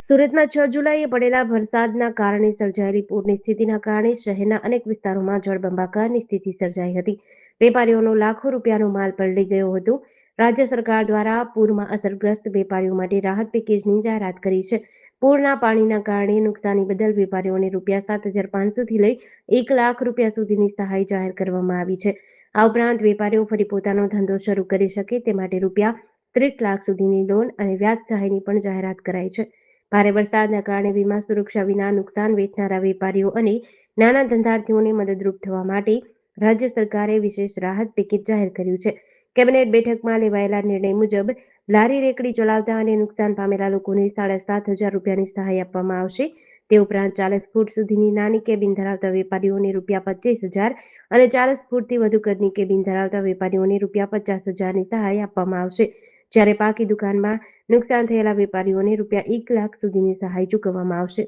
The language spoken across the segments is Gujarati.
સુરતમાં 6 જુલાઈએ પડેલા વરસાદના કારણે સર્જાયેલી પૂરની સ્થિતિના કારણે શહેરના અનેક વિસ્તારોમાં જળબંબાકારની સ્થિતિ સર્જાઈ હતી. વેપારીઓનો લાખો રૂપિયાનો માલ પલળી ગયો હતો. રાજ્ય સરકાર દ્વારા પૂરમાં અસરગ્રસ્ત વેપારીઓ માટે રાહત પેકેજની જાહેરાત કરી છે. પૂરના પાણીના કારણે નુકસાની બદલ વેપારીઓને ₹7,500થી લઈ ₹1,00,000 સુધીની સહાય જાહેર કરવામાં આવી છે. આ ઉપરાંત વેપારીઓ ફરી પોતાનો ધંધો શરૂ કરી શકે તે માટે ₹30 લાખ સુધીની લોન અને વ્યાજ સહાયની પણ જાહેરાત કરાઈ છે. ભારે વરસાદના કારણે વીમા સુરક્ષા વિના નુકસાન વેઠનારા વેપારીઓ અને નાના ધંધાર્થીઓને મદદરૂપ થવા માટે રાજ્ય સરકારે વિશેષ રાહત પેકેજ જાહેર કર્યું છે. કેબિનેટ બેઠકમાં લેવાયેલા નિર્ણય મુજબ લારી રેકડી ચલાવતા અને નુકસાન પામેલા લોકોને ₹7,500ની સહાય આપવામાં આવશે. તે ઉપરાંત 40 ફૂટ સુધીની નાની કેબિન ધરાવતા વેપારીઓને ₹25,000 અને 40 ફૂટથી વધુ કદની કેબિન ધરાવતા વેપારીઓને ₹50,000ની સહાય આપવામાં આવશે. જ્યારે પાકી દુકાનમાં નુકસાન થયેલા વેપારીઓને ₹1,00,000 સુધીની સહાય ચૂકવવામાં આવશે.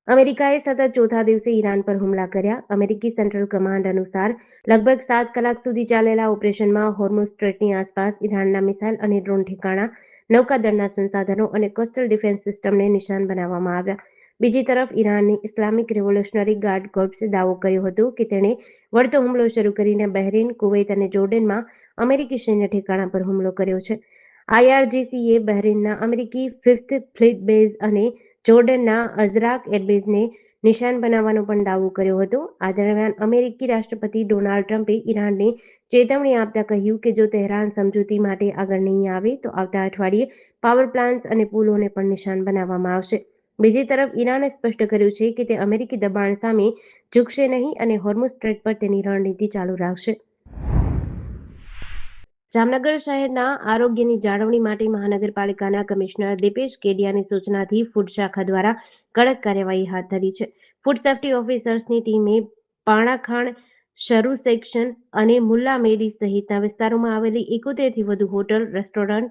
અમેરિકાએ સતત ચોથા દિવસે ઈરાન પર હુમલા કર્યા. અમેરિકી સેન્ટ્રલ કમાન્ડ અનુસાર લગભગ 7 કલાક સુધી ચાલેલા ઓપરેશનમાં હોર્મુઝ સ્ટ્રેટની આસપાસ ઈરાનના મિસાઇલ અને ડ્રોન ઠેકાણા, નૌકાદળના સંસાધનો અને કોસ્ટલ ડિફેન્સ સિસ્ટમને નિશાન બનાવવામાં આવ્યા. બીજી તરફ ઈરાનની ઇસ્લામિક રિવોલ્યુશનરી ગાર્ડ કોર્પ્સે દાવો કર્યો હતો કે તેણે વળતો હુમલો શરૂ કરીને બહેરીન, કુવૈત અને જોર્ડનમાં અમેરિકી સૈન્ય ઠેકાણા પર હુમલો કર્યો છે. IRGCએ બહેરીનના અમેરિકી ફિફ્થ ફ્લીટ બેઝ અને જોર્ડનના અઝરાક એરબેઝને નિશાન બનાવવાનો પણ દાવો કર્યો હતો. આ દરમિયાન અમેરિકી રાષ્ટ્રપતિ ડોનાલ્ડ ટ્રમ્પે ઈરાનને ચેતવણી આપતા કહ્યું કે જો તેહરાન સમજૂતી માટે આગળ નહીં આવે તો આવતા અઠવાડિયે પાવર પ્લાન્ટ્સ અને પુલોને પણ નિશાન બનાવવામાં આવશે. બીજી તરફ ઈરાને સ્પષ્ટ કર્યું છે કે તે અમેરિકી દબાણ સામે ઝૂકશે નહીં અને હોર્મુઝ સ્ટ્રેટ પર તેની રણનીતિ ચાલુ રાખશે. જામનગર શહેરના આરોગ્યની જાળવણી માટે મહાનગરપાલિકાના કમિશનર દીપેશ કેડિયાની સૂચનાથી ફૂડ શાખા દ્વારા કડક કાર્યવાહી હાથ ધરી છે. ફૂડ સેફ્ટી ઓફિસર્સની ટીમે પાણાખાણ, શરૂ સેક્શન અને મુલ્લા મેડી સહિતના વિસ્તારોમાં આવેલી 71થી વધુ હોટલ, રેસ્ટોરન્ટ,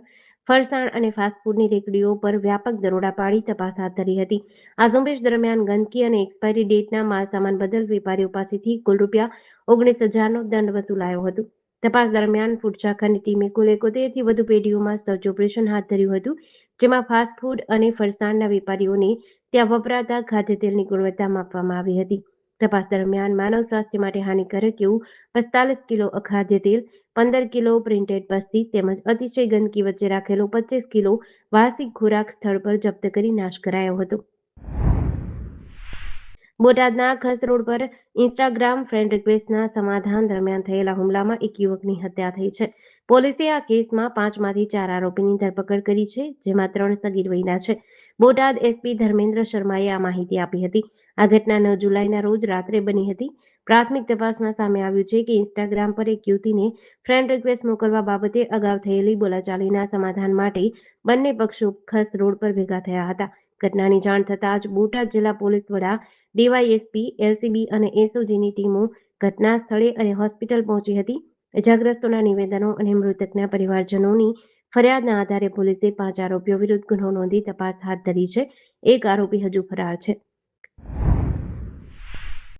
ફરસાણ અને ફાસ્ટફૂડની રેકડીઓ પર વ્યાપક દરોડા પાડી તપાસ હાથ ધરી હતી. આ ઝુંબેશ દરમિયાન ગંદકી અને એક્સપાયરી ડેટના માલસામાન બદલ વેપારીઓ પાસેથી કુલ ₹19,000નો દંડ વસૂલાયો હતો. તપાસ દરમિયાન ફૂડ શાખાની ટીમે કુલ 71થી વધુ પેઢીઓમાં સર્ચ ઓપરેશન હાથ ધર્યું હતું, જેમાં ફાસ્ટફૂડ અને ફરસાણના વેપારીઓને ત્યાં વપરાતા ખાદ્યતેલની ગુણવત્તા માપવામાં આવી હતી. તપાસ દરમિયાન માનવ સ્વાસ્થ્ય માટે હાનિકારક એવું 45 કિલો અખાદ્ય તેલ, 15 કિલો પ્રિન્ટેડ પસ્તી તેમજ અતિશય ગંદકી વચ્ચે રાખેલો 25 કિલો વાસી ખોરાક સ્થળ પર જપ્ત કરી નાશ કરાયો હતો. બોટાદના ખસ રોડ પર ઇન્સ્ટાગ્રામ ફ્રેન્ડ રિક્વેસ્ટના સમાધાન દરમિયાન થયેલા હુમલામાં એક યુવકની હત્યા થઈ છે. પોલીસે આ કેસમાં 5માંથી 4 આરોપીની ધરપકડ કરી છે, જેમાં 3 સગીર વયના છે. બોટાદ એસપી ધર્મેન્દ્ર શર્માએ આ માહિતી આપી હતી. આ ઘટના 9 જુલાઈના રોજ રાત્રે બની હતી. પ્રાથમિક તપાસમાં સામે આવ્યું છે કે ઇન્સ્ટાગ્રામ પર એક યુવતીને ફ્રેન્ડ રિક્વેસ્ટ મોકલવા બાબતે અગાઉ થયેલી બોલાચાલીના સમાધાન માટે બંને પક્ષો ખસ રોડ પર ભેગા થયા હતા. ઘટનાની જાણ થતાં જ બોટાદ જિલ્લા પોલીસ વડા, ડીવાયએસપી, એલસીબી અને એસઓજીની ટીમો ઘટના સ્થળે અને હોસ્પિટલ પહોંચી હતી. ઇજાગ્રસ્તોના નિવેદનો અને મૃતકના પરિવારજનોની ફરિયાદના આધારે પોલીસે 5 આરોપીઓ વિરુદ્ધ ગુનો નોંધી તપાસ હાથ ધરી છે. એક આરોપી હજુ ફરાર છે.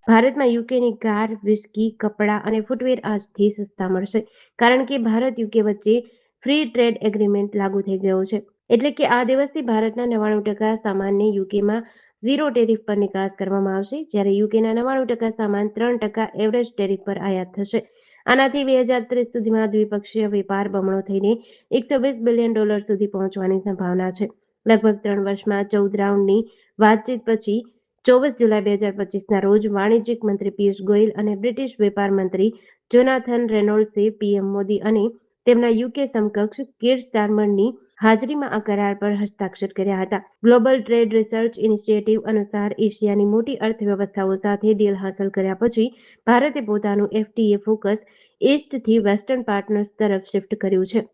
ભારતમાં યુકેની કાર, વિસ્કી, કપડાં અને ફૂટવેર આજથી સસ્તા મળશે, કારણ કે ભારત યુકે વચ્ચે ફ્રી ટ્રેડ એગ્રીમેન્ટ લાગુ થઈ ગયો છે. એટલે કે આ દિવસથી ભારતના 99% સામાનને યુકેમાં ઝીરો ટેરિફ પર નિકાસ કરવામાં આવશે, જ્યારે યુકેના 99% સામાન 3% એવરેજ ટેરિફ પર આયાત થશે. આનાથી 2030 સુધીમાં દ્વિપક્ષીય વેપાર બમણો થઈને $120 બિલિયન સુધી પહોંચવાની સંભાવના છે. લગભગ 3 વર્ષમાં 14 રાઉન્ડની વાતચીત પછી 24 જુલાઈ 2025ના રોજ વાણિજ્યિક મંત્રી પિયુષ ગોયલ અને બ્રિટિશ વેપાર મંત્રી જોનાથન રેનોલ્ડ્સે પીએમ મોદી અને તેમના યુકે સમકક્ષ કીર સ્ટારમરની હાજરીમાં આ કરાર પર હસ્તાક્ષર કર્યા હતા. ગ્લોબલ ટ્રેડ રિસર્ચ ઇનિશિયેટિવ અનુસાર એશિયાની મોટી અર્થવ્યવસ્થાઓ સાથે ડીલ હાંસલ કર્યા પછી ભારતે પોતાનું એફટીએ ફોકસ ઈસ્ટથી વેસ્ટર્ન પાર્ટનર્સ તરફ શિફ્ટ કર્યું છે.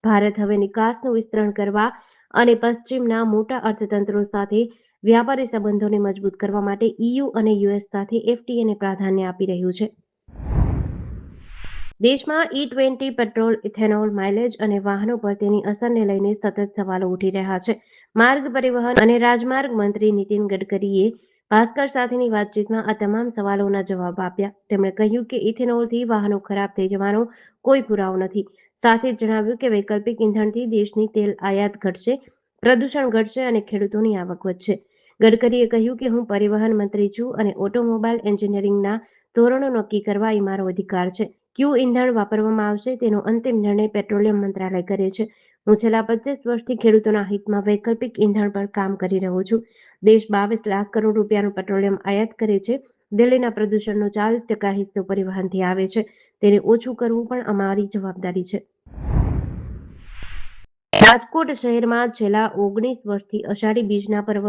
ભારત હવે નિકાસનું વિસ્તરણ કરવા અને પશ્ચિમના મોટા અર્થતંત્રો સાથે વ્યાપારી સંબંધોને મજબૂત કરવા માટે ઈયુ અને યુએસ સાથે એફટીએને પ્રાધાન્ય આપી રહ્યું છે. દેશમાં E20 પેટ્રોલ, ઇથેનોલ, માઇલેજ અને વાહનો પર તેની અસરને લઈને સતત સવાલો ઉઠી રહ્યા છે. માર્ગ પરિવહન અને રાજમાર્ગ મંત્રી નીતિન ગડકરીએ ભાસ્કર સાથેની વાતચીતમાં આ તમામ સવાલોના જવાબ આપ્યા. તેમણે કહ્યું કે ઇથેનોલથી વાહનો ખરાબ થઈ જવાનો કોઈ પુરાવો નથી. સાથે જ જણાવ્યું કે વૈકલ્પિક ઇંધણથી દેશની તેલ આયાત ઘટશે. પ્રદૂષણ ઘટશે અને ખેડૂતોની આવક વધશે. ગડકરીએ કહ્યું કે હું પરિવહન મંત્રી છું અને ઓટોમોબાઈલ એન્જિનિયરિંગના ધોરણો નક્કી કરવા એ મારો અધિકાર છે. કયું ઈંધણ વાપરવામાં આવશે તેનો અંતિમ નિર્ણય પેટ્રોલિયમ મંત્રાલય કરે છે. હું છેલ્લા 25 વર્ષથી ખેડૂતોના હિતમાં વૈકલ્પિક ઈંધણ પર કામ કરી રહ્યો છું. દેશ 22 લાખ કરોડ રૂપિયાનું પેટ્રોલિયમ આયાત કરે છે. દિલ્હીના પ્રદૂષણનો 40% હિસ્સો પરિવહનથી આવે છે. તેને ઓછું કરવું પણ અમારી જવાબદારી છે. રાજકોટ શહેરમાં છેલ્લા 19 વર્ષથી અષાઢી બીજના પર્વ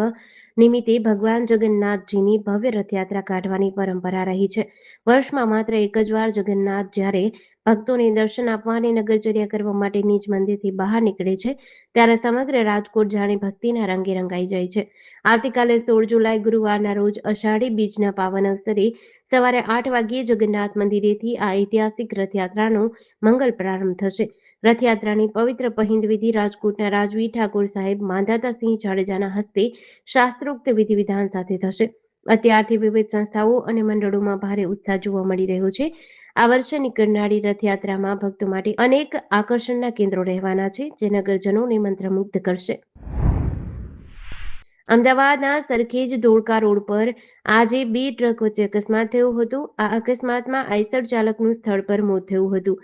નિમિત્તે ભગવાન જગન્નાથજીની ભવ્ય રથયાત્રા કાઢવાની પરંપરા રહી છે. વર્ષમાં માત્ર એક જ વાર જગન્નાથ જ્યારે ભક્તોને દર્શન આપવા અને નગરચર્યા કરવા માટે નિજ મંદિરથી બહાર નીકળે છે, ત્યારે સમગ્ર રાજકોટ જાણે ભક્તિના રંગે રંગાઈ જાય છે. આવતીકાલે 16 જુલાઈ ગુરુવારના રોજ અષાઢી બીજના પાવન અવસરે સવારે 8 વાગ્યે જગન્નાથ મંદિરેથી આ ઐતિહાસિક રથયાત્રાનો મંગલ પ્રારંભ થશે. રથયાત્રાની પવિત્ર પહિંદ વિધિ રાજકોટના રાજવી ઠાકોર સાહેબ માંધાતાસિંહ જાડેજાના હસ્તે શાસ્ત્રોક્ત વિધિ વિધાન સાથે થશે. અત્યારથી વિવિધ સંસ્થાઓ અને મંડળોમાં ભારે ઉત્સાહ જોવા મળી રહ્યો છે. આ વર્ષે નીકળનારી રથયાત્રામાં ભક્તો માટે અનેક આકર્ષણના કેન્દ્રો રહેવાના છે, જે નગરજનોને મંત્રમુગ્ધ કરશે. અમદાવાદના સરખેજ ધોળકા રોડ પર આજે 2 ટ્રક વચ્ચે અકસ્માત થયો હતો. આ અકસ્માતમાં આઈસર ચાલકનું સ્થળ પર મોત થયું હતું.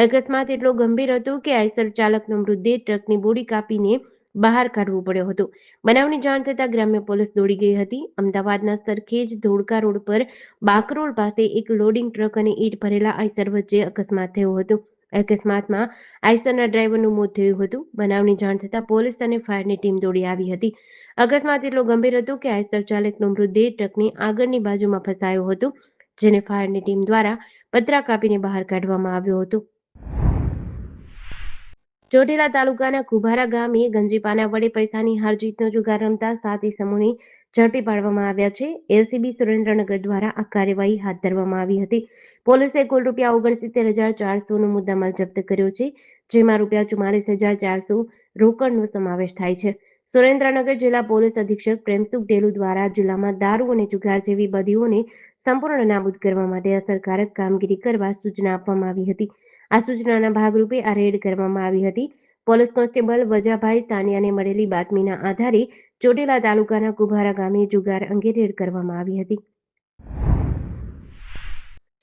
અકસ્માત એટલો ગંભીર હતો કે આઈસર ચાલકનો મૃતદેહ ટ્રકની બોડી કાપીને બહાર કાઢવો પડ્યો હતો. બનાવની જાણ થતાં ગ્રામ્ય પોલીસ દોડી ગઈ હતી. અમદાવાદના સરખેજ ધોળકા રોડ પર બાકરોલ પાસે એક લોડિંગ ટ્રક અને ઈંટ ભરેલા આઈસર વચ્ચે અકસ્માત થયો હતો. અકસ્માતમાં આઈસરના ડ્રાઈવરનું મોત થયું હતું. બનાવની જાણ થતાં પોલીસ અને ફાયરની ટીમ દોડી આવી હતી. અકસ્માત એટલો ગંભીર હતો કે આઈસર ચાલકનો મૃતદેહ ટ્રકની આગળની બાજુમાં ફસાયો હતો, જેને ફાયરની ટીમ દ્વારા પતરા કાપીને બહાર કાઢવામાં આવ્યો હતો. ચોટીલા તાલુકાના કુભારા ગામે ગંજીપાના વડે પૈસાની હારજીતનો જુગાર રમતા 7 ઇસમોને ઝડપી પાડવામાં આવ્યા છે. એલસીબી સુરેન્દ્રનગર દ્વારા આ કાર્યવાહી હાથ ધરવામાં આવી હતી. પોલીસે કુલ ₹69,400નો મુદ્દામાલ જપ્ત કર્યો છે, જેમાં ₹44,400 રોકડનો સમાવેશ થાય છે. સુરેન્દ્રનગર જિલ્લા પોલીસ અધિક્ષક પ્રેમસુખ ઢેલુ દ્વારા જિલ્લામાં દારૂ અને જુગાર જેવી બદીઓને સંપૂર્ણ નાબૂદ કરવા માટે અસરકારક કામગીરી કરવા સૂચના આપવામાં આવી હતી. આ સૂચનાના ભાગરૂપે આ રેડ કરવામાં આવી હતી. પોલીસ કોન્સ્ટેબલ વજાભાઈ સાનિયાને મળેલી બાતમીના આધારે ચોટીલા તાલુકાના કુભારા ગામે જુગાર અંગે રેડ કરવામાં આવી હતી.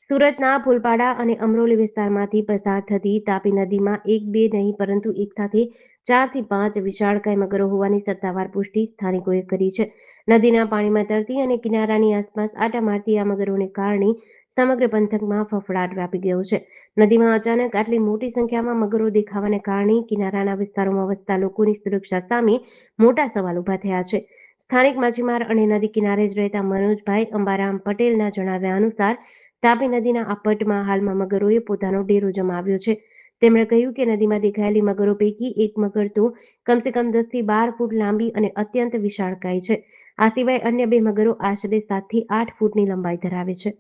સુરતના ફૂલપાડા અને અમરોલી વિસ્તારમાંથી પસાર થતી તાપી નદીમાં 1-2 નહીં પરંતુ એકસાથે 4 થી 5 વિશાળકાય મગરો હોવાની સત્તાવાર પુષ્ટિ સ્થાનિકોએ કરી છે. નદીના પાણીમાં તરતી અને કિનારાની આસપાસ આટા મારતી આ મગરોને કારણે સમગ્ર પંથકમાં ફફડાટ વ્યાપી ગયો છે. નદીમાં અચાનક આટલી મોટી સંખ્યામાં મગરો દેખાવાને કારણે કિનારાના વિસ્તારોમાં વસતા લોકોની સુરક્ષા સામે મોટા સવાલ ઊભા થયા છે. સ્થાનિક માછીમાર અને નદી કિનારે જ રહેતા મનોજભાઈ અંબારામ પટેલના જણાવ્યા અનુસાર તાપી નદીના આ પટમાં હાલમાં મગરોએ પોતાનો ડેરો જમાવ્યો છે. તેમણે કહ્યું કે નદીમાં દેખાયેલી મગરો પૈકી એક મગર તો કમસે કમ 10 થી 12 ફૂટ લાંબી અને અત્યંત વિશાળકાય છે. આ સિવાય અન્ય 2 મગરો આશરે 7 થી 8 ફૂટની લંબાઈ ધરાવે છે.